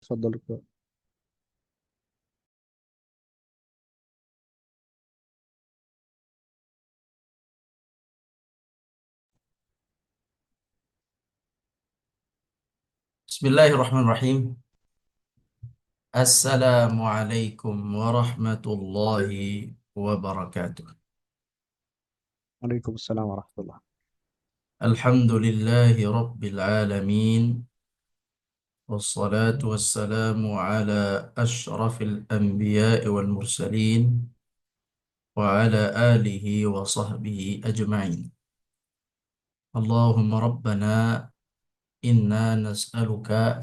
اتفضل دكتور. Bismillahirrahmanirrahim. Assalamualaikum warahmatullahi wabarakatuh. Waalaikumsalam warahmatullah. Alhamdulillahi rabbil alamin. Wassalatu wassalamu ala ashrafil anbiya'i wal mursalin wa ala alihi wa sahbihi ajma'in. Allahumma rabbana inna nas'aluka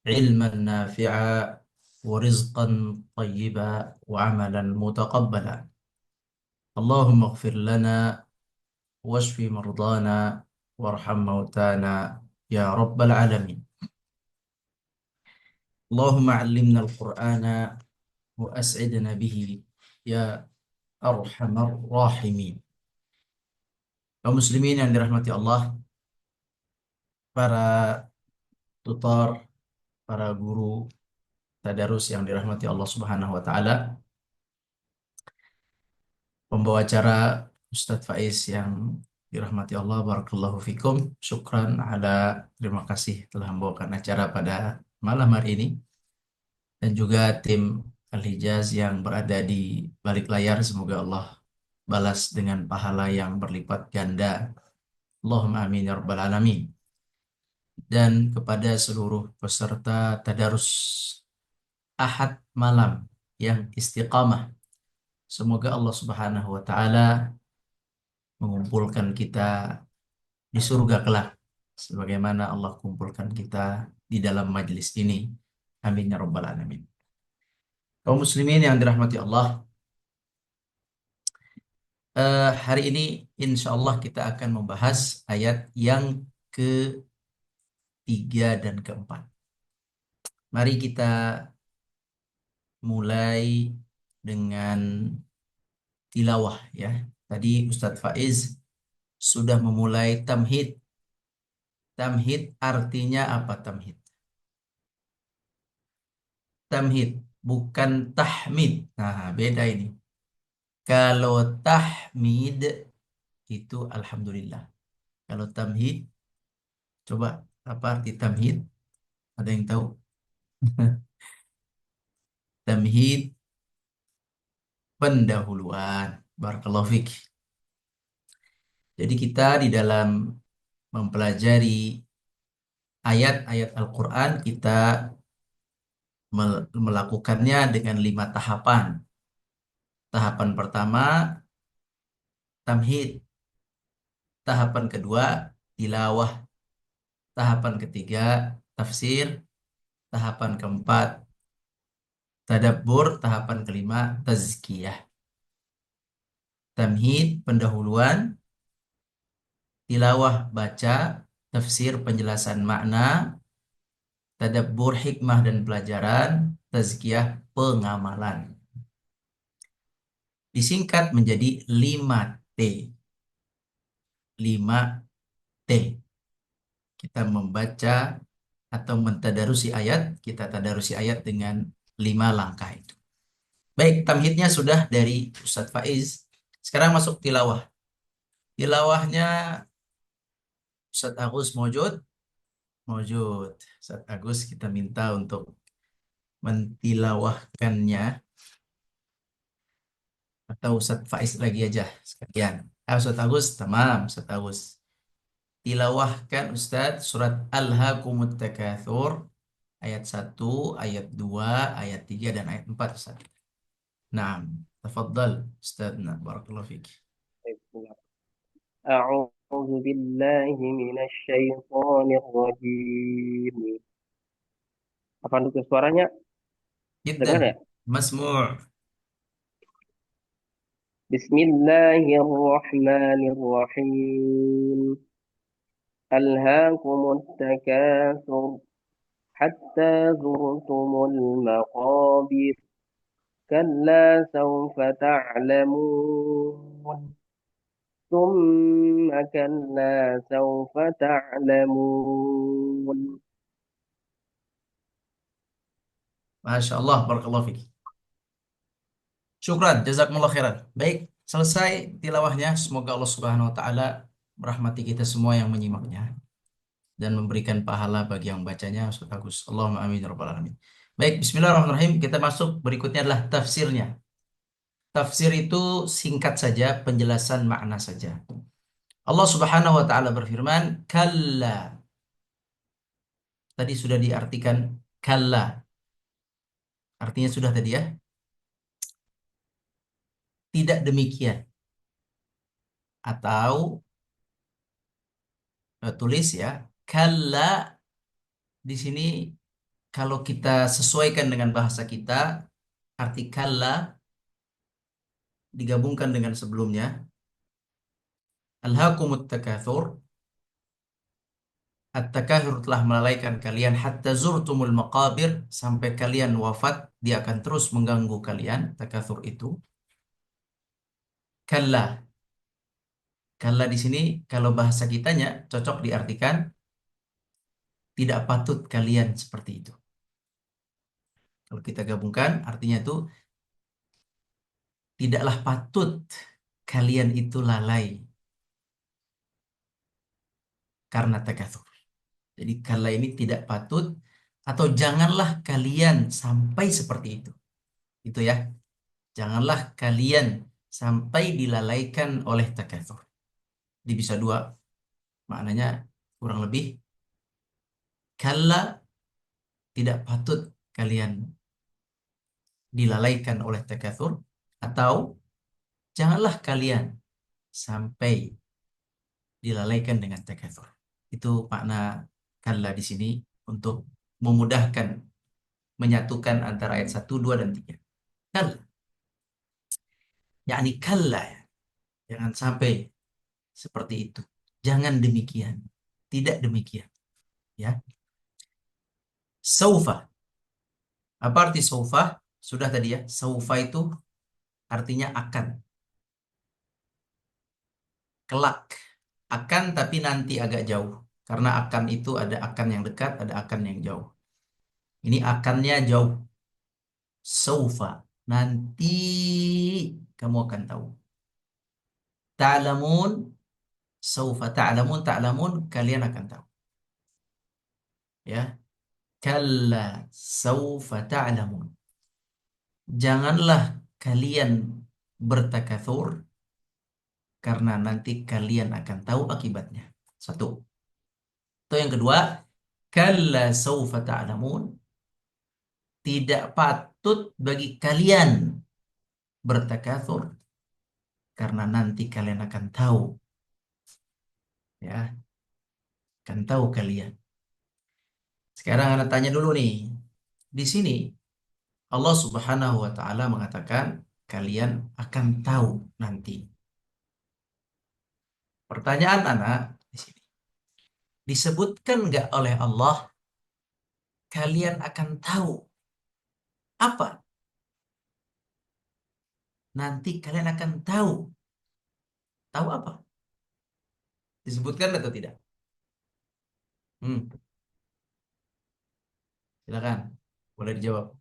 ilman nafi'a wa rizqan tayyiba wa amalan mutaqabbala. Allahumma ighfir lana واشف مرضانا وارحم موتانا يا رب العالمين. اللهم علمنا القرآن وأسعدنا به يا أرحم الراحمين. Kaum muslimin yang dirahmati Allah, para tutor, para guru tadarus yang dirahmati Allah Subhanahu wa taala, pembawa acara Ustadz Faiz yang dirahmati Allah, barakallahu fikum. Syukran ala, terima kasih telah membawakan acara pada malam hari ini. Dan juga tim Al-Hijaz yang berada di balik layar. Semoga Allah balas dengan pahala yang berlipat ganda. Allahumma amin ya rabbal alamin. Dan kepada seluruh peserta tadarus Ahad malam yang istiqamah, semoga Allah Subhanahu wa taala mengumpulkan kita di surga kelak sebagaimana Allah kumpulkan kita di dalam majlis ini. Amin ya rabbal alamin. Kaum muslimin yang dirahmati Allah, hari ini insya Allah kita akan membahas ayat yang ketiga dan keempat. Mari kita mulai dengan tilawah ya. Tadi Ustadz Faiz sudah memulai tamhid. Tamhid artinya apa tamhid? Tamhid bukan tahmid. Nah, beda ini. Kalau tahmid itu alhamdulillah. Kalau tamhid, coba apa arti tamhid? Ada yang tahu? Tamhid pendahuluan. Barakallahu fiik. Jadi kita di dalam mempelajari ayat-ayat Al-Quran, kita melakukannya dengan 5 tahapan. Tahapan pertama, tamhid. Tahapan kedua, tilawah. Tahapan ketiga, tafsir. Tahapan keempat, tadabbur. Tahapan kelima, tazkiyah. Tamhid, pendahuluan. Tilawah, baca. Tafsir, penjelasan makna. Tadabbur, hikmah dan pelajaran. Tazkiyah, pengamalan. Disingkat menjadi 5T. 5T. Kita membaca atau mentadarusi ayat, kita tadarusi ayat dengan 5 langkah itu. Baik, tamhidnya sudah dari Ustadz Faiz. Sekarang masuk tilawah. Tilawahnya Ustadz Agus Mojud. Mojud. Ustadz Agus kita minta untuk mentilawahkannya. Atau Ustadz Faiz lagi aja sekalian. Ustadz Agus, tamam Ustadz Agus. Tilawahkan Ustadz surat Alhaakumut Takatsur ayat 1, ayat 2, ayat 3 dan ayat 4 Ustadz. Naam, tafadhal Ustadzna, barakallahu fiik. أعوذ بالله من الشيطان الرجيم. Apa untuk suaranya? Dengar ya? Jiddan, masmu'. Bismillahirrahmanirrahim. ألهاكم التكاثر حتى زرتم المقابر كلا سوف تعلمون ثم كلا سوف تعلمون Masya Allah, barakallahu fiik. Syukran, jazakumullah khairan. Baik, selesai tilawahnya. Semoga Allah Subhanahu wa taala merahmati kita semua yang menyimaknya dan memberikan pahala bagi yang membacanya. Ustaz Agus. Allahumma amin ya rabbal alamin. Baik, bismillahirrahmanirrahim. Kita masuk berikutnya adalah tafsirnya. Tafsir itu singkat saja, penjelasan makna saja. Allah Subhanahu wa taala berfirman, "Kalla." Tadi sudah diartikan kalla. Artinya sudah tadi ya. Tidak demikian. Atau tulis ya, kalla di sini kalau kita sesuaikan dengan bahasa kita, arti kalla digabungkan dengan sebelumnya, alhaakumut takatsur. At-takatsur telah melalaikan kalian hatta zurtumul maqabir, sampai kalian wafat, dia akan terus mengganggu kalian. Takatsur itu kalla. Kalla di sini kalau bahasa kitanya cocok diartikan tidak patut kalian seperti itu. Kalau kita gabungkan artinya itu tidaklah patut kalian itu lalai karena takatsur. Jadi kalla ini tidak patut atau janganlah kalian sampai seperti itu. Itu ya. Janganlah kalian sampai dilalaikan oleh takatsur. Jadi bisa dua maknanya kurang lebih. Kalla tidak patut kalian dilalaikan oleh takatsur, atau janganlah kalian sampai dilalaikan dengan takatsur. Itu makna kalla di sini untuk memudahkan menyatukan antara ayat 1, 2 dan 3. Kalla, yakni kalla, jangan sampai seperti itu. Jangan demikian. Tidak demikian, ya. Saufa. Apa arti saufa? Sudah tadi ya. Saufa itu artinya akan. Kelak. Akan tapi nanti agak jauh. Karena akan itu ada akan yang dekat, ada akan yang jauh. Ini akannya jauh. Saufa. Nanti kamu akan tahu. Ta'lamun. Saufa ta'lamun. Ta'lamun. Kalian akan tahu. Ya. Kalla saufa ta'lamun. Janganlah kalian bertakatsur karena nanti kalian akan tahu akibatnya. Satu. Itu yang kedua, kalla saufa ta'lamun. Tidak patut bagi kalian bertakatsur karena nanti kalian akan tahu. Ya, akan tahu kalian. Sekarang Anda tanya dulu nih. Di sini Allah Subhanahu wa taala mengatakan kalian akan tahu nanti. Pertanyaan anak di sini. Disebutkan nggak oleh Allah kalian akan tahu apa? Nanti kalian akan tahu. Tahu apa? Disebutkan atau tidak? Hmm, silakan. Boleh dijawab.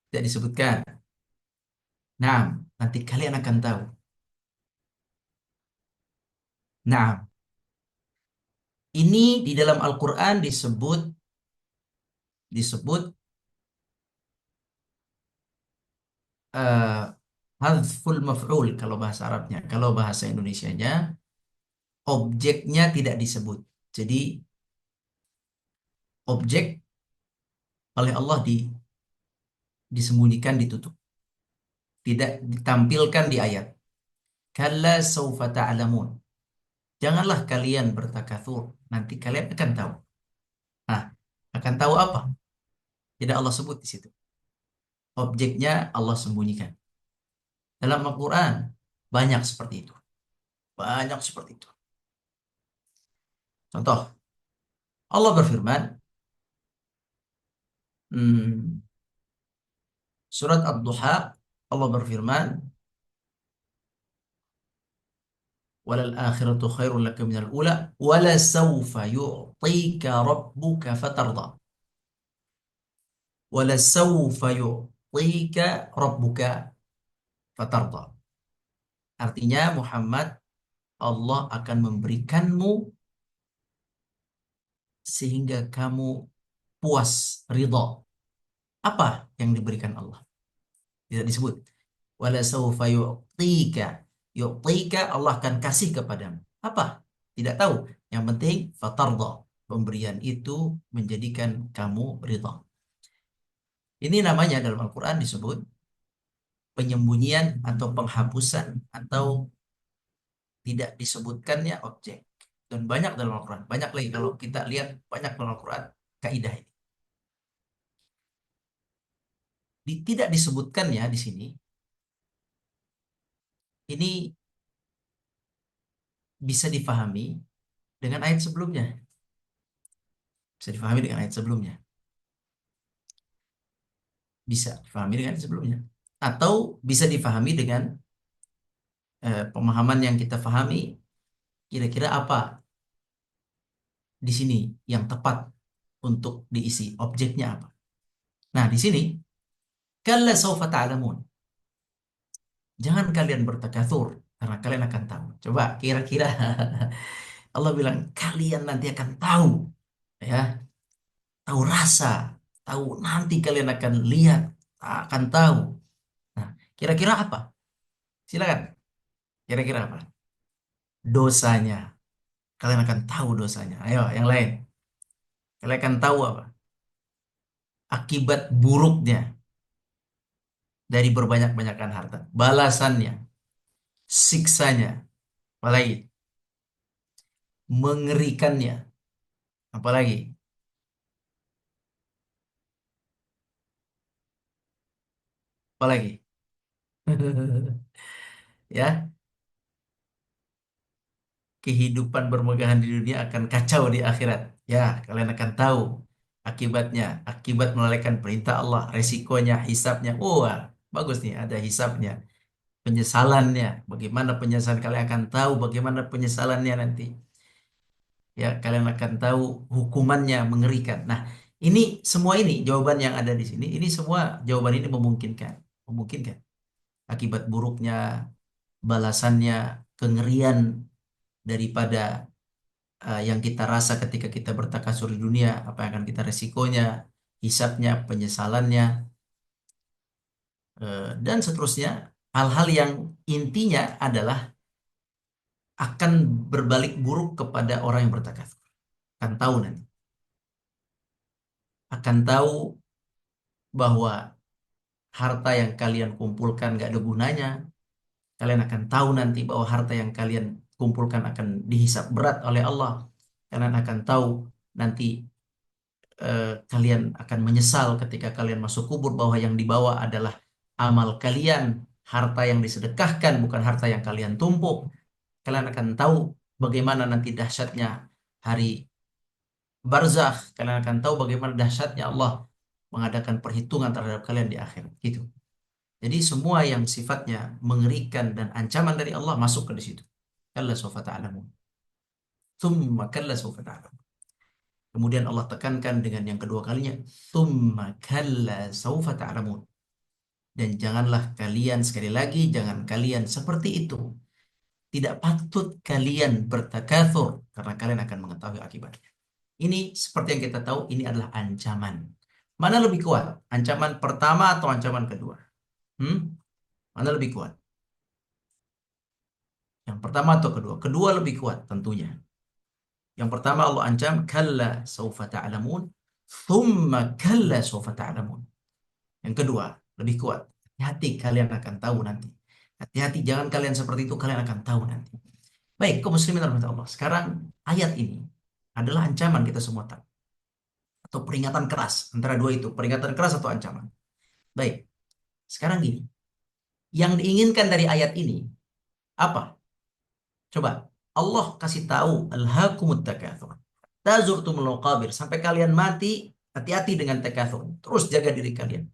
Tidak disebutkan. Nah, nanti kalian akan tahu. Nah, ini di dalam Al-Quran disebut uh, hadful maf'ul kalau bahasa Arabnya. Kalau bahasa Indonesianya, objeknya tidak disebut. Jadi, objek oleh Allah disembunyikan, ditutup. Tidak ditampilkan di ayat. Kalla saufa ta'lamun. Janganlah kalian bertakatsur, nanti kalian akan tahu. Nah, akan tahu apa? Tidak Allah sebut di situ. Objeknya Allah sembunyikan. Dalam Al-Quran banyak seperti itu. Banyak seperti itu. Contoh, Allah berfirman, hmm, surat Ad-Duha, Allah berfirman, walal akhiratu khairul laka minal ula, wala sawfa yu'tika rabbuka fatarda. Walasawfa yu'tika rabbuka fatarda. Artinya Muhammad, Allah akan memberikanmu sehingga kamu puas, ridha. Apa yang diberikan Allah? Tidak disebut. Wala sawfa yu'tika. Yu'tika, Allah akan kasih kepadamu. Apa? Tidak tahu. Yang penting fatarda. Pemberian itu menjadikan kamu ridha. Ini namanya dalam Al-Quran disebut penyembunyian atau penghapusan atau tidak disebutkannya objek. Dan banyak dalam Al-Quran. Banyak lagi kalau kita lihat banyak dalam Al-Quran kaidah ini. Tidak disebutkannya di sini. Ini bisa difahami dengan ayat sebelumnya. Bisa difahami dengan ayat sebelumnya. Bisa difahami dengan ayat sebelumnya. Atau bisa difahami dengan pemahaman yang kita fahami, kira-kira apa di sini yang tepat untuk diisi, objeknya apa. Nah, di sini, kalla sawfa ta'lamun. Jangan kalian bertakatsur, karena kalian akan tahu. Coba kira-kira Allah bilang, kalian nanti akan tahu. Ya, tahu rasa, tahu nanti kalian akan lihat, akan tahu. Nah, kira-kira apa? Silakan. Kira-kira apa? Dosanya. Kalian akan tahu dosanya. Ayo, yang lain. Kalian akan tahu apa? Akibat buruknya dari berbanyak-banyakan harta. Balasannya, siksanya, apalagi mengerikannya, apalagi apalagi. Ya, kehidupan bermegahan di dunia akan kacau di akhirat. Ya, kalian akan tahu akibatnya, akibat melalaikan perintah Allah, resikonya, hisabnya. Wah, bagus nih, ada hisabnya, penyesalannya. Bagaimana penyesalan, kalian akan tahu bagaimana penyesalannya nanti. Ya, kalian akan tahu hukumannya mengerikan. Nah, ini semua ini jawaban yang ada di sini. Ini semua jawaban ini memungkinkan, memungkinkan. Akibat buruknya, balasannya, kengerian daripada yang kita rasa ketika kita bertakasur di dunia, apa yang akan kita resikonya, hisabnya, penyesalannya, dan seterusnya. Hal-hal yang intinya adalah akan berbalik buruk kepada orang yang bertakasur. Akan tahu nanti. Akan tahu bahwa harta yang kalian kumpulkan gak ada gunanya. Kalian akan tahu nanti bahwa harta yang kalian kumpulkan akan dihisap berat oleh Allah. Kalian akan tahu nanti kalian akan menyesal ketika kalian masuk kubur bahwa yang dibawa adalah amal kalian, harta yang disedekahkan, bukan harta yang kalian tumpuk. Kalian akan tahu bagaimana nanti dahsyatnya hari barzakh. Kalian akan tahu bagaimana dahsyatnya Allah mengadakan perhitungan terhadap kalian di akhirat. Gitu. Jadi semua yang sifatnya mengerikan dan ancaman dari Allah masuk ke di situ. Kalla sawfa ta'lamun. Tsumma kalla sawfa ta'lamun. Kemudian Allah tekankan dengan yang kedua kalinya, tsumma kalla sawfa ta'lamun. Dan janganlah kalian, sekali lagi, jangan kalian seperti itu. Tidak patut kalian bertakatsur karena kalian akan mengetahui akibatnya. Ini seperti yang kita tahu, ini adalah ancaman. Mana lebih kuat? Ancaman pertama atau ancaman kedua? Hmm? Mana lebih kuat? Yang pertama atau kedua? Kedua lebih kuat tentunya. Yang pertama Allah ancam, kalla sawfa ta'lamun, thumma kalla sawfa ta'lamun. Yang kedua, lebih kuat. Hati-hati kalian akan tahu nanti. Hati-hati jangan kalian seperti itu, kalian akan tahu nanti. Baik, kaum muslimin rahmatullah Allah. Sekarang ayat ini adalah ancaman kita semua tahu. Atau peringatan keras. Antara dua itu, peringatan keras atau ancaman. Baik, sekarang gini. Yang diinginkan dari ayat ini, apa? Coba, Allah kasih tahu, alhaakumut takatsur. Tazurtumul maqabir. Sampai kalian mati, hati-hati dengan takatsur. Terus jaga diri kalian.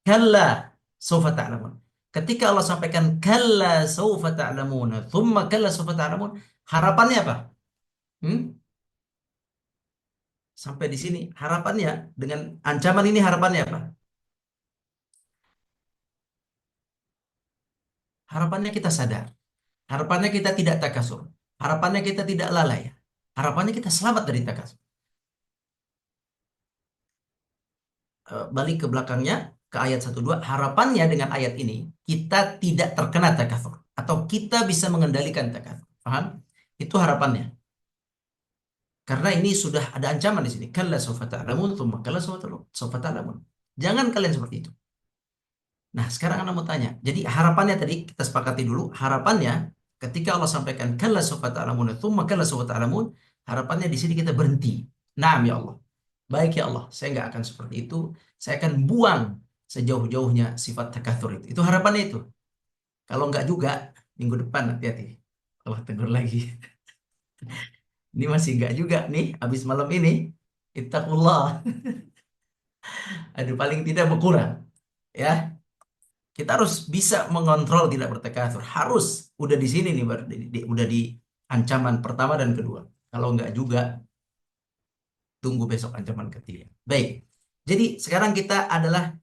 Kalla sawfa ta'lamun. Ketika Allah sampaikan kalla sawfa ta'lamun, thumma kalla sawfa ta'lamun, harapannya apa? Hmm? Sampai di sini harapannya dengan ancaman ini harapannya apa? Harapannya kita sadar. Harapannya kita tidak takasur. Harapannya kita tidak lalai. Harapannya kita selamat dari takasur. Balik ke belakangnya ke ayat 1 2, harapannya dengan ayat ini kita tidak terkena takasur atau kita bisa mengendalikan takasur. Paham? Itu harapannya. Karena ini sudah ada ancaman di sini. Kalla sawfa ta'lamun, tsumma kalla sawfa ta'lamun. Jangan kalian seperti itu. Nah, sekarang Anda mau tanya. Jadi harapannya tadi kita sepakati dulu. Harapannya ketika Allah sampaikan kalla sawfa ta'lamun, tsumma kalla sawfa ta'lamun, harapannya di sini kita berhenti. Naam ya Allah. Baik ya Allah, saya nggak akan seperti itu. Saya akan buang sejauh-jauhnya sifat takatsur itu. Itu harapannya itu. Kalau nggak juga, minggu depan hati-hati. Allah tegur lagi. Ini masih nggak juga nih, habis malam ini. Ittaqullah. Aduh, paling tidak berkurang. Ya, kita harus bisa mengontrol tidak bertakatsur. Harus. Udah di sini nih, udah di ancaman pertama dan kedua. Kalau nggak juga, tunggu besok ancaman ketiga. Baik. Jadi sekarang kita adalah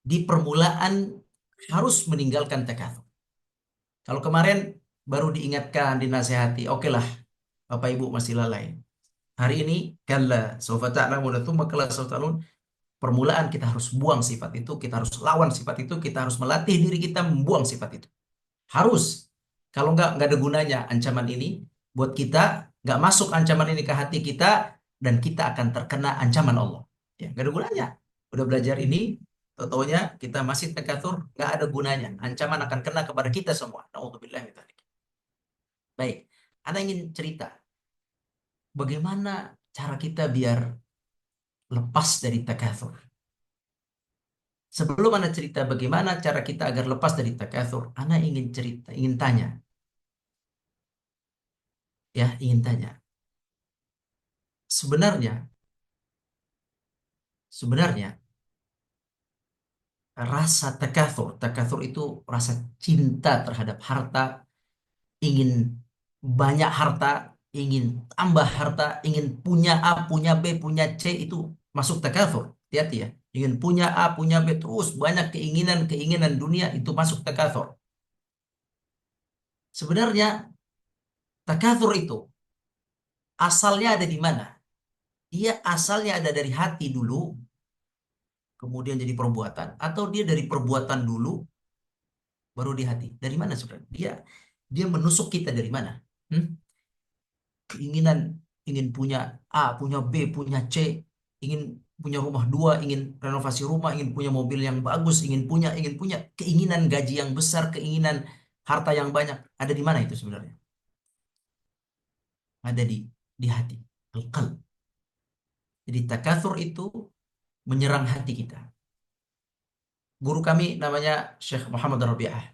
di permulaan harus meninggalkan takatsur. Kalau kemarin baru diingatkan, dinasehati, oke lah, Bapak Ibu masih lalai. Hari ini, kalla sawfa ta'lamun tsumma kalla sawfa ta'lamun. Permulaan kita harus buang sifat itu, kita harus lawan sifat itu, kita harus melatih diri kita membuang sifat itu. Harus. Kalau nggak ada gunanya ancaman ini buat kita, nggak masuk ancaman ini ke hati kita, dan kita akan terkena ancaman Allah. Ya, nggak ada gunanya. Udah belajar ini, taunya kita masih tekatur, nggak ada gunanya. Ancaman akan kena kepada kita semua. Nauzubillah min dzalik. Baik, Anda ingin cerita bagaimana cara kita biar lepas dari takatur. Sebelum Anda cerita bagaimana cara kita agar lepas dari takatsur, Anda ingin cerita, ingin tanya, ya, ingin tanya. Sebenarnya, sebenarnya rasa takatsur itu rasa cinta terhadap harta, ingin banyak harta, ingin tambah harta, ingin punya A, punya B, punya C, itu masuk takatsur. Hati-hati ya. Ingin punya A, punya B, terus banyak keinginan-keinginan dunia itu masuk takatsur. Sebenarnya takatsur itu asalnya ada di mana? Dia asalnya ada dari hati dulu, kemudian jadi perbuatan, atau dia dari perbuatan dulu, baru di hati. Dari mana sebenarnya? Dia menusuk kita dari mana? Hmm? Keinginan ingin punya A, punya B, punya C, ingin punya rumah dua, ingin renovasi rumah, ingin punya mobil yang bagus, ingin punya keinginan gaji yang besar, keinginan harta yang banyak. Ada di mana itu sebenarnya? Ada di hati, al-qalb. Jadi takatsur itu menyerang hati kita. Guru kami namanya Syekh Muhammad Rabi'ah.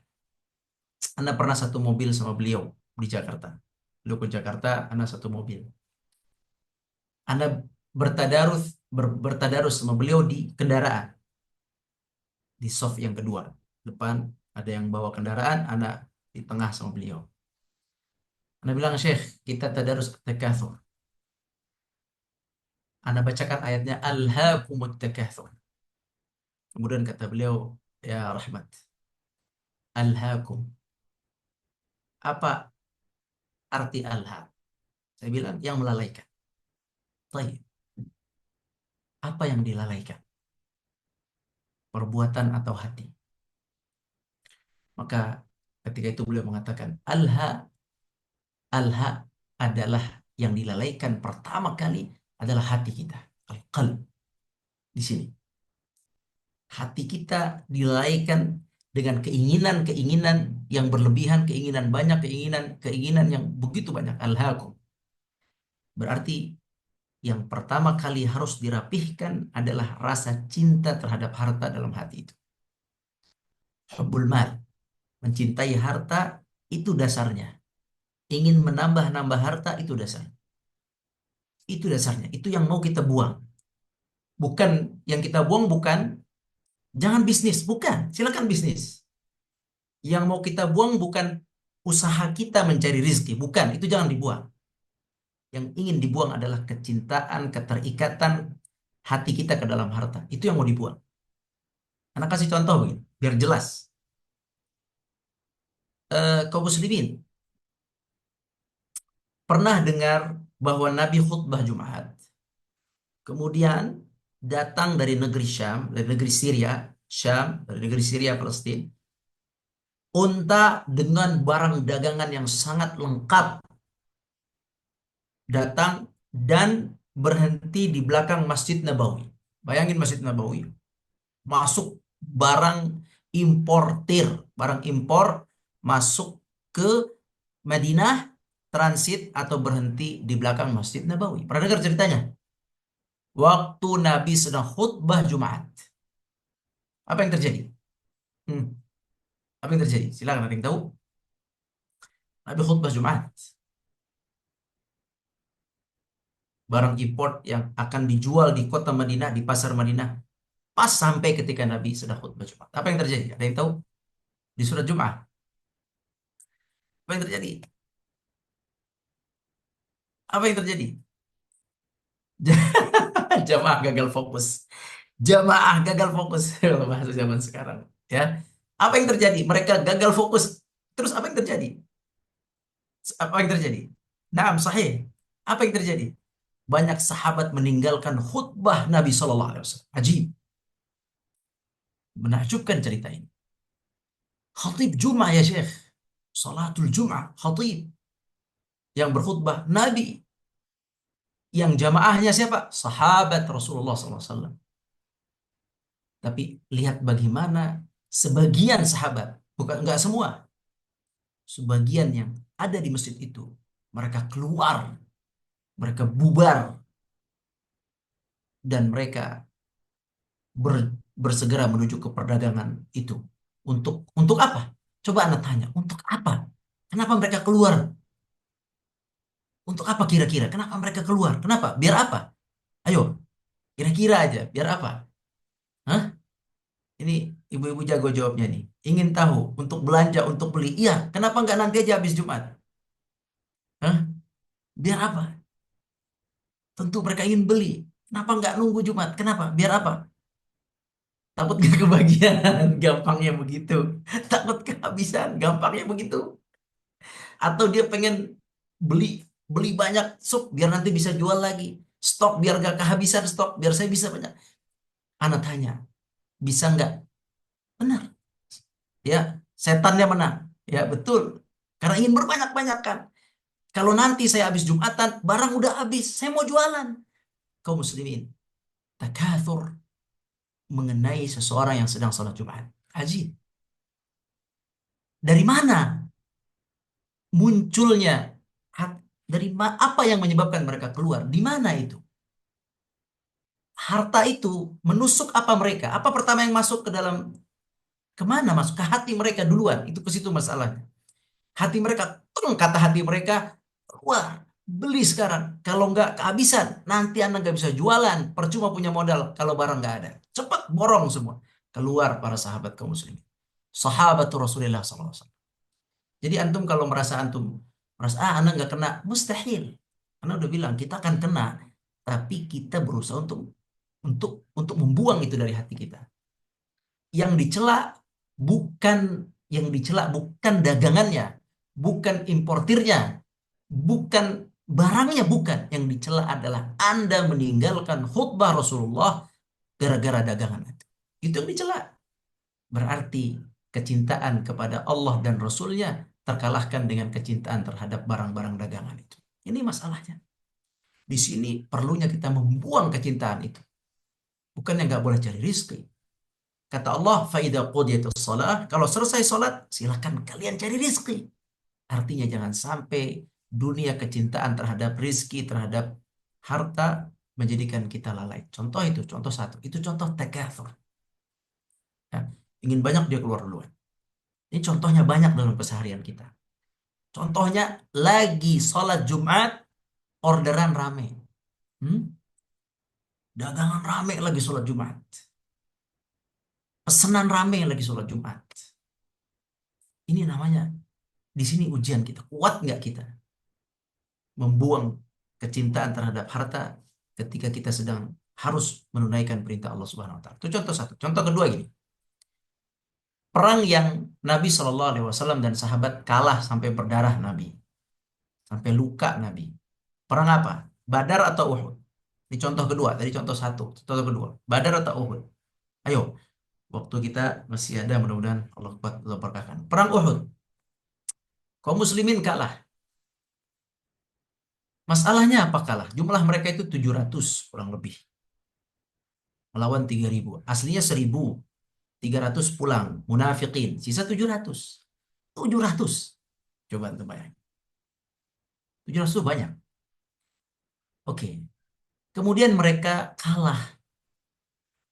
Anda pernah satu mobil sama beliau di Jakarta. Beliau ke Jakarta, Anda satu mobil. Anda bertadarus sama beliau di kendaraan, di soft yang kedua. Depan ada yang bawa kendaraan, Anda di tengah sama beliau. Anda bilang, Syekh, kita tadarus takatsur. Anda bacakan ayatnya, Alhaakumut takatsur. Kemudian kata beliau, ya Rahmat, Alhaakum. Apa arti alha? Saya bilang, yang melalaikan. Baik. Apa yang dilalaikan? Perbuatan atau hati? Maka ketika itu beliau mengatakan, alha adalah yang dilalaikan pertama kali adalah hati kita. Al-qalb. Di sini. Hati kita dilalaikan dengan keinginan-keinginan yang berlebihan, keinginan banyak, keinginan yang begitu banyak. Alhaakum. Berarti yang pertama kali harus dirapihkan adalah rasa cinta terhadap harta dalam hati itu. Hubbul mal. Mencintai harta itu dasarnya. Ingin menambah-nambah harta itu dasarnya. Itu dasarnya. Itu yang mau kita buang. Bukan yang kita buang bukan jangan bisnis, bukan. Silakan bisnis. Yang mau kita buang bukan usaha kita mencari rizki, bukan. Itu jangan dibuang. Yang ingin dibuang adalah kecintaan, keterikatan hati kita ke dalam harta. Itu yang mau dibuang. Anak kasih contoh begini, biar jelas. Kaum muslimin, pernah dengar bahwa Nabi khutbah Jumat, kemudian datang dari negeri Syam, dari negeri Syria, Syam, dari negeri Syria, Palestina, unta dengan barang dagangan yang sangat lengkap datang dan berhenti di belakang Masjid Nabawi. Bayangin Masjid Nabawi, masuk barang importir, barang impor masuk ke Madinah, transit atau berhenti di belakang Masjid Nabawi. Pernah dengar ceritanya? Waktu Nabi sedang khutbah Jumat, apa yang terjadi? Hmm, apa yang terjadi? Silakan ada yang tahu? Nabi khutbah Jumat, barang import yang akan dijual di kota Madinah, di pasar Madinah, pas sampai ketika Nabi sedang khutbah Jumat. Apa yang terjadi? Ada yang tahu? Di surat Jumat, apa yang terjadi? Apa yang terjadi? Jamaah gagal fokus. Jamaah gagal fokus. Kalau bahasa zaman sekarang, ya. Apa yang terjadi? Mereka gagal fokus. Terus apa yang terjadi? Apa yang terjadi? Naam, sahih. Apa yang terjadi? Banyak sahabat meninggalkan khutbah Nabi Shallallahu Alaihi Wasallam. Ajib, menakjubkan cerita ini. Khatib Jum'ah ya Syekh. Salatul Jum'ah, khatib yang berkhutbah Nabi, yang jamaahnya siapa? Sahabat Rasulullah SAW. Tapi lihat bagaimana sebagian sahabat, bukan enggak semua, sebagian yang ada di masjid itu, mereka keluar, mereka bubar, dan mereka bersegera menuju ke perdagangan itu. Untuk apa? Coba Anda tanya, untuk apa? Kenapa mereka keluar? Untuk apa kira-kira? Kenapa mereka keluar? Kenapa? Biar apa? Ayo, kira-kira aja, biar apa? Hah? Ini ibu-ibu jago jawabnya nih. Ingin tahu untuk belanja, untuk beli. Iya, kenapa nggak nanti aja habis Jumat? Hah? Biar apa? Tentu mereka ingin beli. Kenapa nggak nunggu Jumat? Kenapa? Biar apa? Takut nggak kebagian, gampangnya begitu. Takut kehabisan, gampangnya begitu. Atau dia pengen beli beli banyak stok biar nanti bisa jual lagi. Stok biar nggak kehabisan stok, biar saya bisa banyak. Anak tanya, bisa nggak? Benar. Ya, setannya menang. Ya, betul. Karena ingin berbanyak-banyakan. Kalau nanti saya habis Jumatan, barang udah habis, saya mau jualan. Kaum muslimin, takathur mengenai seseorang yang sedang sholat Jumat. Haji, dari mana munculnya? Apa yang menyebabkan mereka keluar? Di mana itu? Harta itu menusuk apa mereka? Apa pertama yang masuk ke dalam, kemana masuk? Ke hati mereka duluan. Itu ke situ masalahnya. Hati mereka, kata hati mereka, wah, beli sekarang. Kalau nggak kehabisan, nanti Anda nggak bisa jualan. Percuma punya modal kalau barang nggak ada. Cepat borong semua. Keluar para sahabat kaum muslimin. Sahabat Rasulullah SAW. Jadi antum kalau merasa Anda nggak kena, mustahil. Karena udah bilang kita akan kena, tapi kita berusaha untuk membuang itu dari hati kita. Yang dicela bukan dagangannya, bukan importirnya, bukan barangnya, bukan. Yang dicela adalah Anda meninggalkan khutbah Rasulullah gara-gara dagangan itu. Itu yang dicela. Berarti kecintaan kepada Allah dan Rasulnya terkalahkan dengan kecintaan terhadap barang-barang dagangan itu. Ini masalahnya. Di sini perlunya kita membuang kecintaan itu. Bukan yang nggak boleh cari rizki. Kata Allah, "Faida qudiyatus shalah", kalau selesai sholat, silakan kalian cari rizki. Artinya jangan sampai dunia kecintaan terhadap rizki, terhadap harta menjadikan kita lalai. Contoh itu, contoh satu. Itu contoh takatsur. Ya, ingin banyak dia keluar duluan. Ini contohnya banyak dalam keseharian kita. Contohnya lagi sholat Jumat, orderan rame. Hmm? Dagangan rame lagi sholat Jumat. Pesanan rame lagi sholat Jumat. Ini namanya, di sini ujian kita. Kuat nggak kita membuang kecintaan terhadap harta ketika kita sedang harus menunaikan perintah Allah Subhanahu wa taala. Itu contoh satu. Contoh kedua gini. Perang yang Nabi Shallallahu alaihi wasallam dan sahabat kalah sampai berdarah Nabi, sampai luka Nabi. Perang apa? Badar atau Uhud? Ini contoh kedua, tadi contoh satu, contoh kedua. Badar atau Uhud? Ayo, waktu kita masih ada, mudah-mudahan Allah kuat, Allah berkahkan. Perang Uhud, kaum muslimin kalah. Masalahnya apa kalah? Jumlah mereka itu 700 kurang lebih. Melawan 3.000. Aslinya 1.300 pulang. Munafikin. Sisa 700. 700. Coba untuk bayangin. 700 itu banyak. Oke. Kemudian mereka kalah.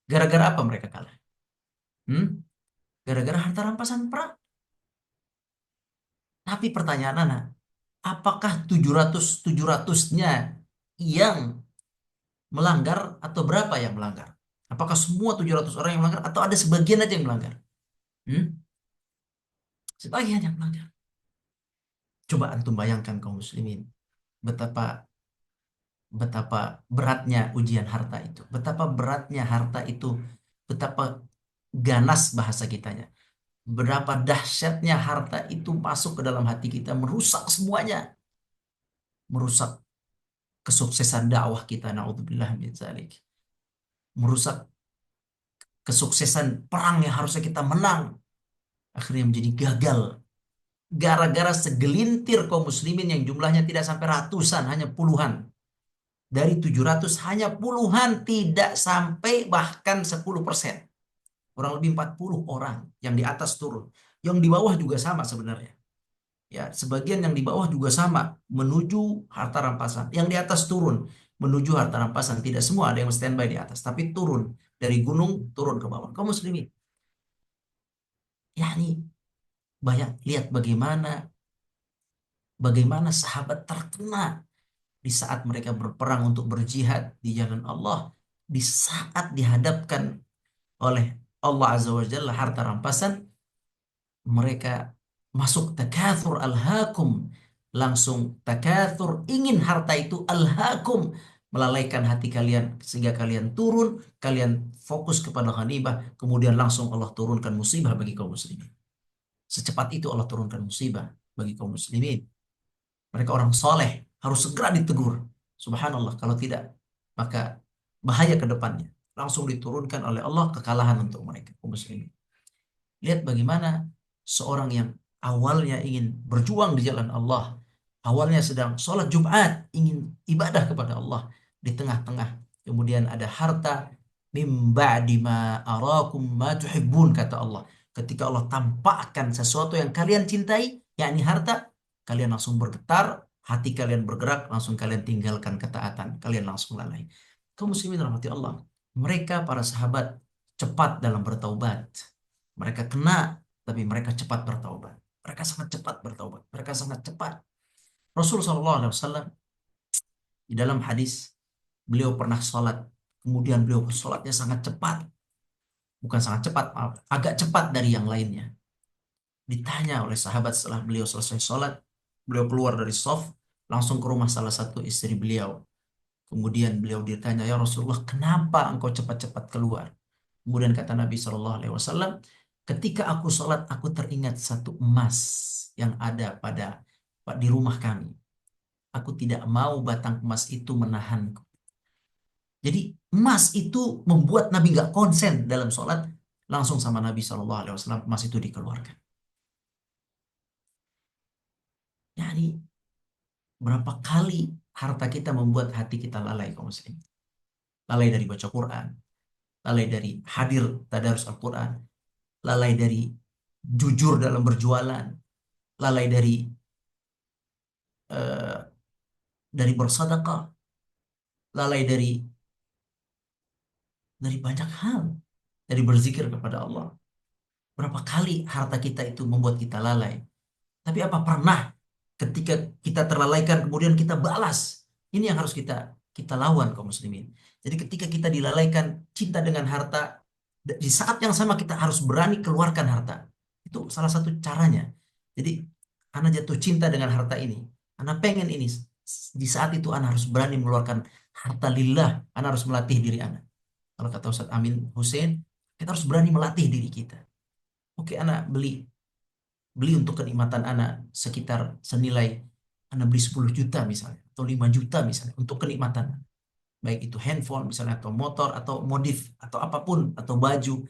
Gara-gara apa mereka kalah? Gara-gara harta rampasan perang. Tapi pertanyaan anak, apakah 700-700-nya yang melanggar atau berapa yang melanggar? Apakah semua 700 orang yang melanggar atau ada sebagian aja yang melanggar? Hmm? Sebagian yang melanggar. Coba antum bayangkan kaum muslimin, betapa betapa beratnya ujian harta itu, betapa beratnya harta itu, betapa ganas bahasa kitanya, berapa dahsyatnya harta itu masuk ke dalam hati kita, merusak semuanya, merusak kesuksesan dakwah kita, naudzubillah min dzalik, merusak kesuksesan perang yang harusnya kita menang, akhirnya menjadi gagal gara-gara segelintir kaum muslimin yang jumlahnya tidak sampai ratusan, hanya puluhan. Dari 700 hanya puluhan, tidak sampai bahkan 10%. Kurang lebih 40 orang yang di atas turun. Yang di bawah juga sama sebenarnya. Ya, sebagian yang di bawah juga sama menuju harta rampasan. Yang di atas turun menuju harta rampasan. Tidak semua ada yang standby di atas, tapi turun dari gunung turun ke bawah. Kaum muslimin, yakni banyak lihat bagaimana sahabat terkena di saat mereka berperang untuk berjihad di jalan Allah, di saat dihadapkan oleh Allah Azza wa Jalla harta rampasan, mereka masuk takatsur alhaakum, langsung takatsur ingin harta itu alhaakum, melalaikan hati kalian sehingga kalian turun, kalian fokus kepada ghanimah, kemudian langsung Allah turunkan musibah bagi kaum muslimin. Secepat itu Allah turunkan musibah bagi kaum muslimin. Mereka orang soleh, harus segera ditegur. Subhanallah, kalau tidak, maka bahaya ke depannya. Langsung diturunkan oleh Allah kekalahan untuk mereka, kaum muslimin. Lihat bagaimana seorang yang awalnya ingin berjuang di jalan Allah, awalnya sedang sholat Jumat, ingin ibadah kepada Allah, di tengah-tengah kemudian ada harta, mim ba'di ma arakum ma tuhibbun, kata Allah. Ketika Allah tampakkan sesuatu yang kalian cintai, yakni harta, kalian langsung bergetar, hati kalian bergerak, langsung kalian tinggalkan ketaatan, kalian langsung lalai. Kaum muslimin rahmati Allah, mereka para sahabat cepat dalam bertaubat. Mereka kena, tapi mereka cepat bertaubat. Mereka sangat cepat bertaubat. Mereka sangat cepat. Rasulullah SAW di dalam hadis, beliau pernah sholat, kemudian beliau sholatnya sangat cepat. Bukan sangat cepat, maaf, agak cepat dari yang lainnya. Ditanya oleh sahabat setelah beliau selesai sholat, beliau keluar dari shaf, langsung ke rumah salah satu istri beliau. Kemudian beliau ditanya, ya Rasulullah, kenapa engkau cepat-cepat keluar? Kemudian kata Nabi Shallallahu Alaihi Wasallam, ketika aku sholat, aku teringat satu emas yang ada di rumah kami. Aku tidak mau batang emas itu menahanku. Jadi emas itu membuat Nabi nggak konsen dalam sholat. Langsung sama Nabi Shallallahu Alaihi Wasallam emas itu dikeluarkan. Yani berapa kali harta kita membuat hati kita lalai, kaum muslim. Lalai dari baca Quran, lalai dari hadir tadarus Al-Quran, lalai dari jujur dalam berjualan, lalai eh, dari bersedekah, lalai dari banyak hal, dari berzikir kepada Allah. Berapa kali harta kita itu membuat kita lalai. Tapi apa pernah ketika kita terlalaikan kemudian kita balas? Ini yang harus kita lawan, kaum muslimin. Jadi ketika kita dilalaikan cinta dengan harta, di saat yang sama kita harus berani keluarkan harta. Itu salah satu caranya. Jadi anak jatuh cinta dengan harta ini. Anak pengen ini. Di saat itu anak harus berani mengeluarkan harta lillah. Anak harus melatih diri anak. Kalau kata Ustadz Amin Hussein, kita harus berani melatih diri kita. Oke, anak beli beli untuk kenikmatan anak sekitar senilai anak beli 10 juta misalnya atau 5 juta misalnya untuk kenikmatan, baik itu handphone misalnya atau motor atau modif atau apapun atau baju,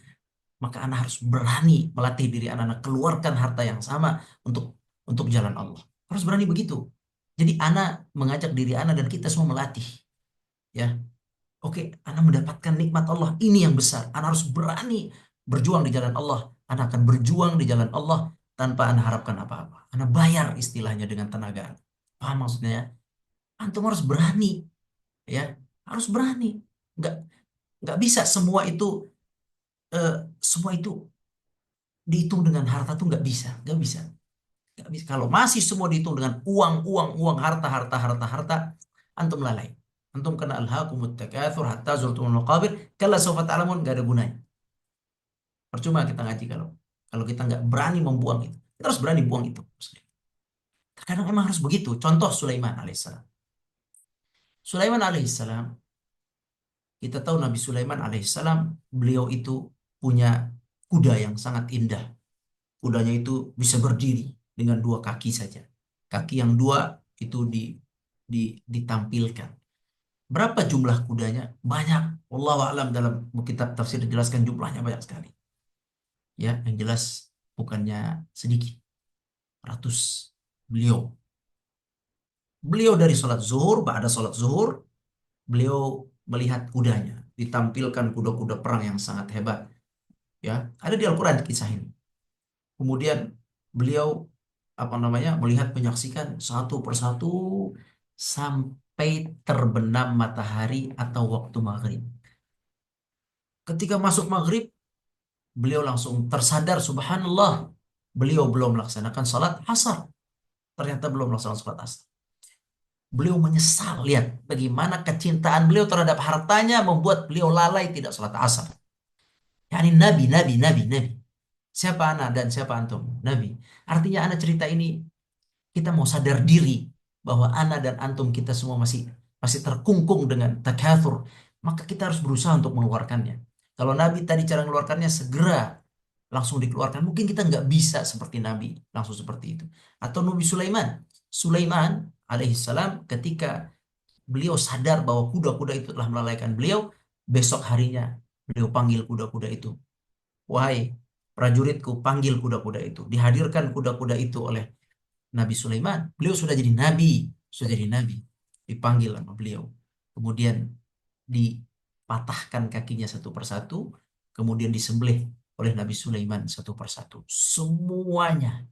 maka anak harus berani melatih diri anak-anak keluarkan harta yang sama untuk jalan Allah. Harus berani begitu. Jadi anak mengajak diri anak dan kita semua melatih, ya. Oke, anak mendapatkan nikmat Allah ini yang besar. Anak harus berani berjuang di jalan Allah. Anak akan berjuang di jalan Allah tanpa anak harapkan apa-apa. Anak bayar istilahnya dengan tenaga. Paham maksudnya ya? Antum harus berani, ya. Harus berani. Nggak, nggak bisa semua itu dihitung dengan harta tuh nggak bisa. Nggak bisa. Nggak bisa. Kalau masih semua dihitung dengan uang, uang, uang, harta, harta, harta, harta, antum lalai. Antum kena alhaakumut takatsur hatta zurtumul maqabir, kalla sawfa ta'lamun, nggak ada gunanya. Percuma kita ngaji kalau kita nggak berani membuang itu. Kita harus berani buang itu. Terkadang emang harus begitu. Contoh Sulaiman alaihissalam. Sulaiman alaihissalam, kita tahu Nabi Sulaiman alaihissalam, beliau itu punya kuda yang sangat indah. Kudanya itu bisa berdiri dengan dua kaki saja. Kaki yang dua itu ditampilkan. Berapa jumlah kudanya? Banyak. Wallahu a'lam, dalam kitab tafsir dijelaskan jumlahnya banyak sekali. Ya, yang jelas bukannya sedikit. Ratus. Beliau. Beliau dari sholat zuhur, ba'da sholat zuhur, beliau melihat kudanya. Ditampilkan kuda-kuda perang yang sangat hebat. Ya, ada di Al-Quran kisah ini. Kemudian beliau melihat, menyaksikan satu persatu sampai terbenam matahari atau waktu maghrib. Ketika masuk maghrib, beliau langsung tersadar, subhanallah, beliau belum melaksanakan salat asar. Ternyata belum melaksanakan salat asar. Beliau menyesal, lihat bagaimana kecintaan beliau terhadap hartanya membuat beliau lalai tidak salat asar. Yani nabi, nabi, nabi, nabi. Siapa anak dan siapa antum? Nabi. Artinya anak cerita ini, kita mau sadar diri bahwa anak dan antum kita semua masih masih terkungkung dengan takatsur, maka kita harus berusaha untuk mengeluarkannya. Kalau Nabi tadi cara mengeluarkannya segera langsung dikeluarkan, mungkin kita nggak bisa seperti Nabi langsung seperti itu. Atau Nabi Sulaiman, Sulaiman alaihissalam, ketika beliau sadar bahwa kuda-kuda itu telah melalaikan beliau, besok harinya beliau panggil kuda-kuda itu. Wahai prajuritku, panggil kuda-kuda itu. Dihadirkan kuda-kuda itu oleh Nabi Sulaiman. Beliau sudah jadi nabi, sudah jadi nabi. Dipanggil sama beliau. Kemudian dipatahkan kakinya satu persatu, kemudian disembelih oleh Nabi Sulaiman satu persatu. Semuanya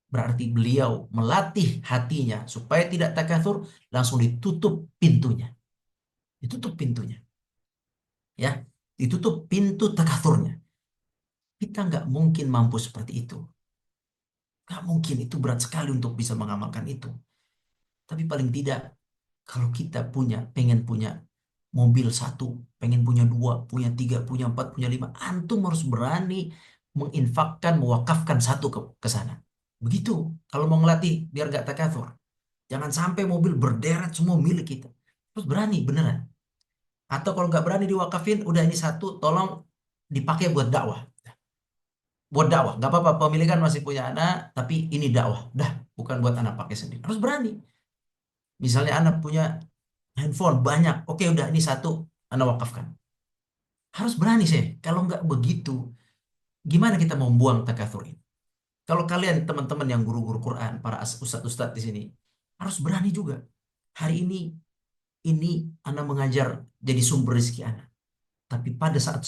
berarti beliau melatih hatinya supaya tidak takatsur, langsung ditutup pintunya. Ditutup pintunya. Ya, ditutup pintu takatsurnya. Kita nggak mungkin mampu seperti itu. Nggak mungkin, itu berat sekali untuk bisa mengamalkan itu. Tapi paling tidak, kalau kita pengen punya mobil satu, pengen punya dua, punya tiga, punya empat, punya lima, antum harus berani menginfakkan, mewakafkan satu ke sana. Begitu, kalau mau ngelatih biar gak takatsur. Jangan sampai mobil berderet semua milik kita. Terus berani, beneran. Atau kalau nggak berani diwakafin, udah ini satu, tolong dipakai buat dakwah. Buat dakwah, nggak apa-apa, pemilikan masih punya anak, tapi ini dakwah. Dah, bukan buat anak pakai sendiri. Harus berani. Misalnya anak punya handphone banyak, oke udah ini satu, anak wakafkan. Harus berani sih. Kalau nggak begitu, gimana kita mau buang takatsur ini? Kalau kalian teman-teman yang guru-guru Quran, para ustadz-ustadz di sini, harus berani juga. Hari ini anak mengajar jadi sumber rezeki anak. Tapi pada saat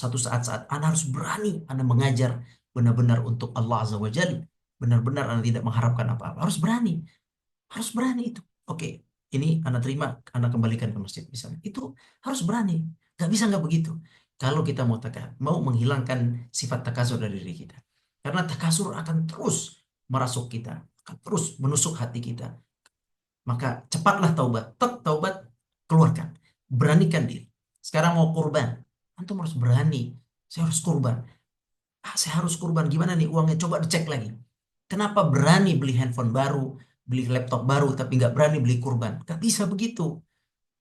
anak harus berani anak mengajar benar-benar untuk Allah Azza wa Jalla. Benar-benar anak tidak mengharapkan apa-apa. Harus berani. Harus berani itu. Oke, ini anak terima, anak kembalikan ke masjid misalnya. Itu harus berani. Gak bisa nggak begitu. Kalau kita mau menghilangkan sifat takasur dari diri kita. Karena takasur akan terus merasuk kita. Akan terus menusuk hati kita. Maka cepatlah taubat. Taubat, keluarkan. Beranikan diri. Sekarang mau kurban. Antum harus berani. Saya harus kurban. Saya harus kurban. Gimana nih uangnya? Coba dicek lagi. Kenapa berani beli handphone baru? beli laptop baru tapi nggak berani beli kurban. Nggak bisa begitu.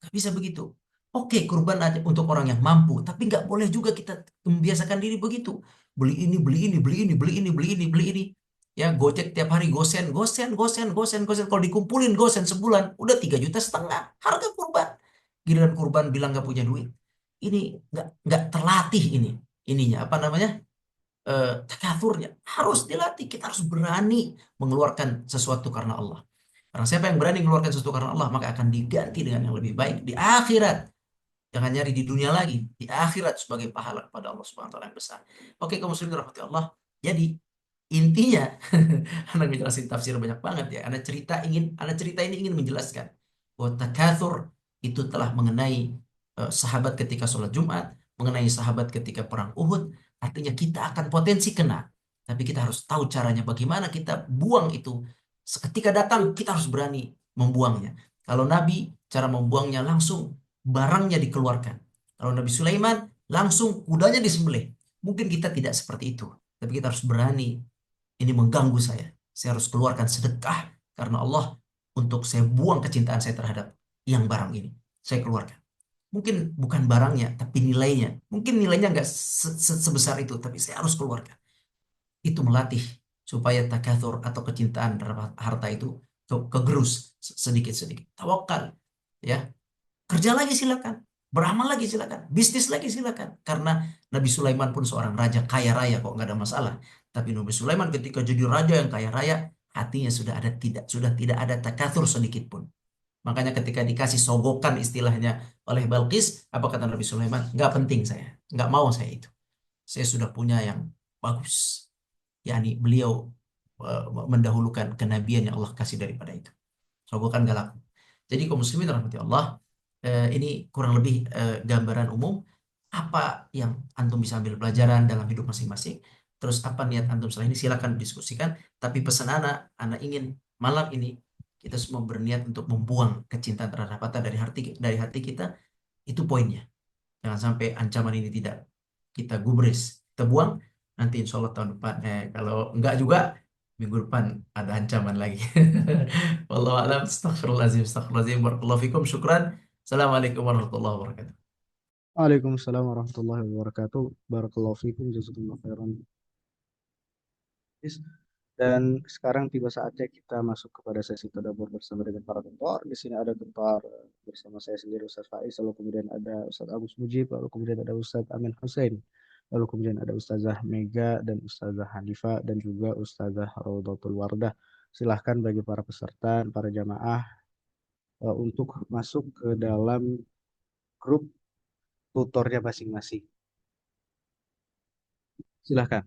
Nggak bisa begitu. Oke, kurban aja untuk orang yang mampu, tapi nggak boleh juga kita membiasakan diri begitu. Beli ini, beli ini, beli ini, beli ini, beli ini, beli ini. Ya, Gojek tiap hari gosen, gosen, gosen, gosen, gosen. Kalau dikumpulin gosen sebulan, udah 3,5 juta harga kurban. Giliran kurban bilang nggak punya duit. Ini nggak terlatih ini. Ininya apa namanya? Takaturnya harus dilatih. Kita harus berani mengeluarkan sesuatu karena Allah. Karena siapa yang berani mengeluarkan sesuatu karena Allah, maka akan diganti dengan yang lebih baik di akhirat. Jangan nyari di dunia lagi, di akhirat sebagai pahala kepada Allah Subhanahu wa taala yang besar. Oke, kaum muslimin rahmati Allah. Jadi intinya, anak ngejelasin tafsir banyak banget ya. Anak cerita ini ingin menjelaskan bahwa takatsur itu telah mengenai sahabat ketika sholat Jumat, mengenai sahabat ketika perang Uhud. Artinya kita akan potensi kena, tapi kita harus tahu caranya bagaimana kita buang itu. Seketika datang, kita harus berani membuangnya. Kalau Nabi, cara membuangnya langsung barangnya dikeluarkan. Kalau Nabi Sulaiman, langsung kudanya disembelih. Mungkin kita tidak seperti itu, tapi kita harus berani. Ini mengganggu saya. Saya harus keluarkan sedekah karena Allah untuk saya buang kecintaan saya terhadap yang barang ini. Saya keluarkan. Mungkin bukan barangnya, tapi nilainya. Mungkin nilainya nggak sebesar itu, tapi saya harus keluarkan. Itu melatih supaya takatur atau kecintaan terhadap harta itu kegerus sedikit-sedikit. Tawakal, ya. Kerja lagi silakan, beramal lagi silakan, bisnis lagi silakan. Karena Nabi Sulaiman pun seorang raja kaya raya kok nggak ada masalah. Tapi Nabi Sulaiman ketika jadi raja yang kaya raya, hatinya sudah tidak ada takatur sedikit pun. Makanya ketika dikasih sogokan istilahnya oleh Balqis, apa kata Nabi Sulaiman? Nggak penting saya, nggak mau saya itu. Saya sudah punya yang bagus. Yani beliau eh, mendahulukan kenabian yang Allah kasih daripada itu. Sogokan gak laku. Jadi kaum muslimin rahmati Allah, ini kurang lebih gambaran umum apa yang antum bisa ambil pelajaran dalam hidup masing-masing. Terus apa niat antum setelah ini silakan diskusikan. Tapi pesan anak ingin malam ini kita semua berniat untuk membuang kecintaan terhadap harta dari hati kita. Itu poinnya. Jangan sampai ancaman ini tidak kita gubris, kita buang. Nanti insya Allah tahun depan, kalau enggak juga minggu depan ada ancaman lagi. Wallahu a'lam. Astagfirullahaladzim. Astagfirullahaladzim. Barakallahu fikum. Syukran. Assalamualaikum warahmatullahi wabarakatuh. Waalaikumsalam warahmatullahi wabarakatuh. Barakallahu fikum, jazakumullah khairan. Dan sekarang tiba saatnya kita masuk kepada sesi tadabbur bersama dengan para tutor. Di sini ada tutor bersama saya sendiri Ustaz Faiz, lalu kemudian ada Ustaz Agus Mujib, lalu kemudian ada Ustaz Amin Hussein, lalu kemudian ada Ustazah Mega dan Ustazah Hanifa dan juga Ustazah Raudatul Wardah. Silahkan bagi para peserta, para jamaah untuk masuk ke dalam grup tutornya masing-masing. Silahkan.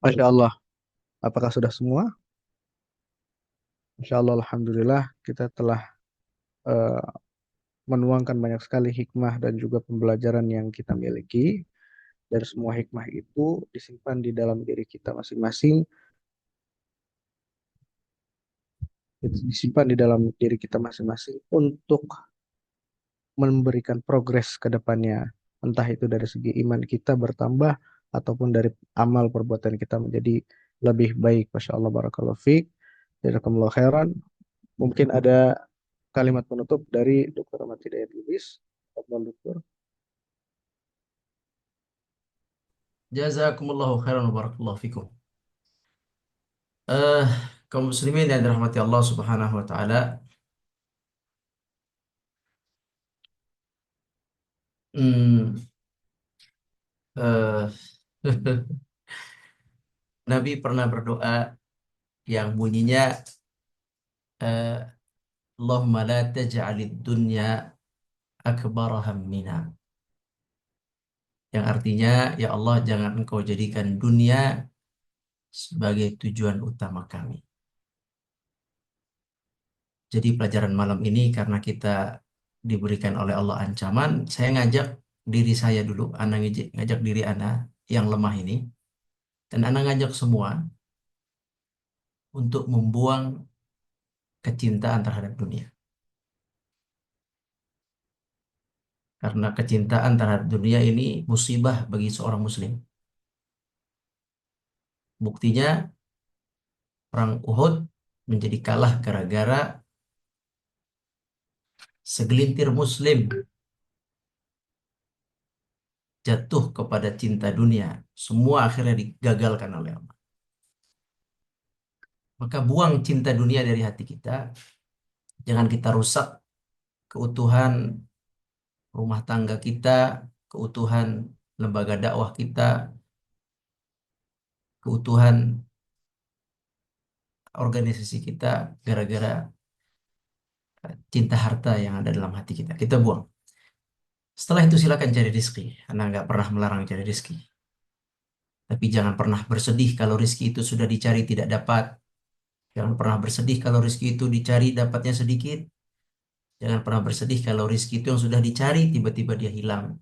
Masya Allah. Apakah sudah semua? Masya Allah, Alhamdulillah, kita telah eh, menuangkan banyak sekali hikmah dan juga pembelajaran yang kita miliki. Dan semua hikmah itu disimpan di dalam diri kita masing-masing, itu disimpan di dalam diri kita masing-masing untuk memberikan progres ke depannya. Entah itu dari segi iman kita bertambah ataupun dari amal perbuatan kita menjadi lebih baik. Masya Allah, barakallahu fiik. Jazakumullah khairan. Mungkin ada kalimat penutup dari Dr. Ahmad Hidayat Lubis. Tafadhal, Dokter. Jazakumullahu khairan wa barakallahu fikum. Eh, kaum muslimin yang dirahmati Allah Subhanahu wa taala, hmm, eh, Nabi pernah berdoa yang bunyinya eh, Allahumma la taj'alid dunya akbara hammina. Yang artinya, ya Allah, jangan engkau jadikan dunia sebagai tujuan utama kami. Jadi pelajaran malam ini karena kita diberikan oleh Allah ancaman, saya ngajak diri saya dulu, ngajak diri anak yang lemah ini, dan anak ngajak semua untuk membuang kecintaan terhadap dunia. Karena kecintaan terhadap dunia ini musibah bagi seorang muslim. Buktinya perang Uhud menjadi kalah gara-gara segelintir muslim jatuh kepada cinta dunia. Semua akhirnya digagalkan oleh Allah. Maka buang cinta dunia dari hati kita. Jangan kita rusak keutuhan rumah tangga kita, keutuhan lembaga dakwah kita, keutuhan organisasi kita gara-gara cinta harta yang ada dalam hati kita. Kita buang. Setelah itu silakan cari rezeki. Anda nggak pernah melarang cari rezeki. Tapi jangan pernah bersedih kalau rezeki itu sudah dicari tidak dapat. Jangan pernah bersedih kalau rezeki itu dicari dapatnya sedikit. Jangan pernah bersedih kalau rezeki itu yang sudah dicari tiba-tiba dia hilang.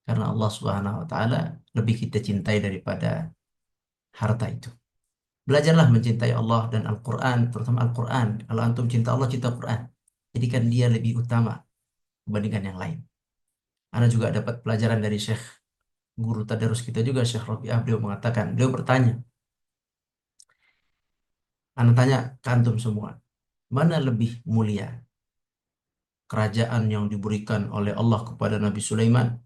Karena Allah Subhanahu wa taala lebih kita cintai daripada harta itu. Belajarlah mencintai Allah dan Al-Quran, terutama Al-Quran. Kalau antum cinta Allah, cinta Quran. Jadikan dia lebih utama dibandingkan yang lain. Anda juga dapat pelajaran dari Syekh guru tadarus kita juga, Syekh Rabi'ah. Beliau mengatakan, beliau bertanya, Anda tanya ke antum semua, mana lebih mulia kerajaan yang diberikan oleh Allah kepada Nabi Sulaiman,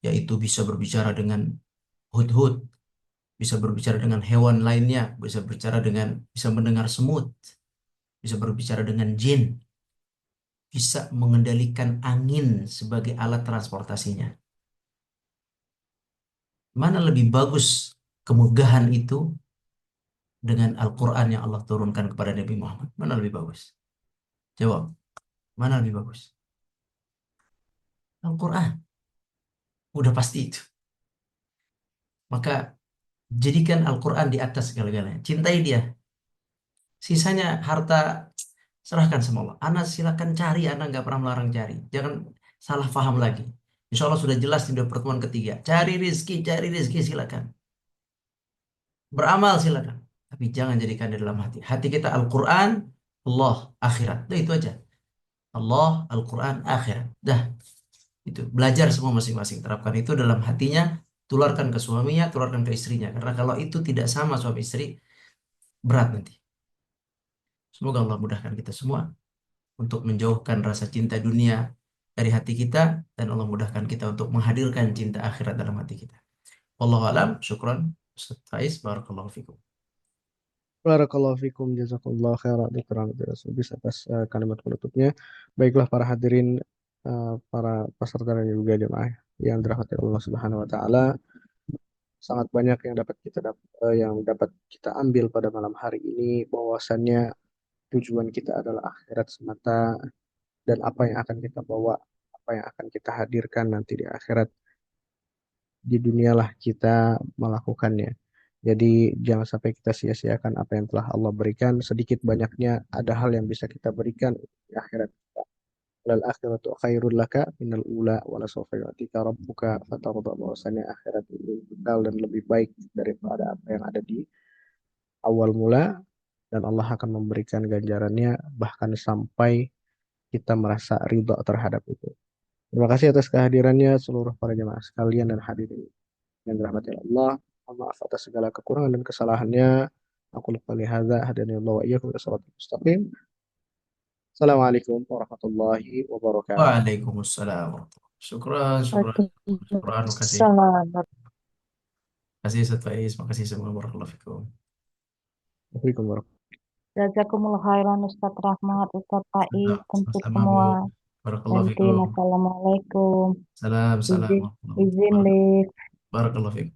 yaitu bisa berbicara dengan hudhud, bisa berbicara dengan hewan lainnya, bisa mendengar semut, bisa berbicara dengan jin, bisa mengendalikan angin sebagai alat transportasinya. Mana lebih bagus kemegahan itu dengan Al-Quran yang Allah turunkan kepada Nabi Muhammad? Mana lebih bagus? Jawab, mana lebih bagus? Al-Quran, udah pasti itu. Maka jadikan Al-Quran di atas segala-galanya. Cintai dia. Sisanya harta serahkan sama Allah. Ana silakan cari, Ana nggak pernah melarang cari. Jangan salah paham lagi. Insya Allah sudah jelas di pertemuan ketiga. Cari rizki silakan. Beramal silakan. Tapi jangan jadikan di dalam hati. Hati kita Al-Quran, Allah, akhirat. Udah itu aja. Allah, Al-Quran, akhirat. Dah, itu. Belajar semua masing-masing. Terapkan itu dalam hatinya. Tularkan ke suaminya, tularkan ke istrinya. Karena kalau itu tidak sama suami istri, berat nanti. Semoga Allah mudahkan kita semua untuk menjauhkan rasa cinta dunia dari hati kita. Dan Allah mudahkan kita untuk menghadirkan cinta akhirat dalam hati kita. Wallahu alam, syukran. Ustaz Faiz, barakallahu fikum. Barakallahu fikum, jazakallah khairan Dr. Ahmad Hidayat Lubis atas kalimat penutupnya. Baiklah para hadirin, para peserta dan juga jemaah yang dirahmati Allah Subhanahu wa taala, sangat banyak yang dapat kita ambil pada malam hari ini, bahwasannya tujuan kita adalah akhirat semata, dan apa yang akan kita bawa, apa yang akan kita hadirkan nanti di akhirat, di dunialah kita melakukannya. Jadi jangan sampai kita sia-siakan apa yang telah Allah berikan. Sedikit banyaknya ada hal yang bisa kita berikan di akhirat. Lal akhiratu khairul laka minal ula wala sawfa yu'tika rabbuka fatarda, bahwasanya akhirat itu kekal dan lebih baik daripada apa yang ada di awal mula, dan Allah akan memberikan ganjarannya bahkan sampai kita merasa ridha terhadap itu. Terima kasih atas kehadirannya seluruh para jemaah sekalian dan hadirin yang dirahmati Allah. Mohon maaf atas segala kekurangan dan kesalahannya. Aku lupa hadza hadani Allah wa iyyakum ila shiratal mustaqim. Assalamualaikum warahmatullahi wabarakatuh. Waalaikumsalam warahmatullahi. Syukran, syukran, syukran. Makasih. Waalaikumsalam. Makasih Ustaz Faiz. Makasih semua. Barakallahu fikum. Waalaikumsalam. Jazakumullah khairan Ustadz Rahmat, Ustadz Faiz, untuk Sama-sama, Bu. semua. Barakallahu Nanti, fikum. Assalamualaikum. Salam, salam. Izin live. Barakallahu fikum.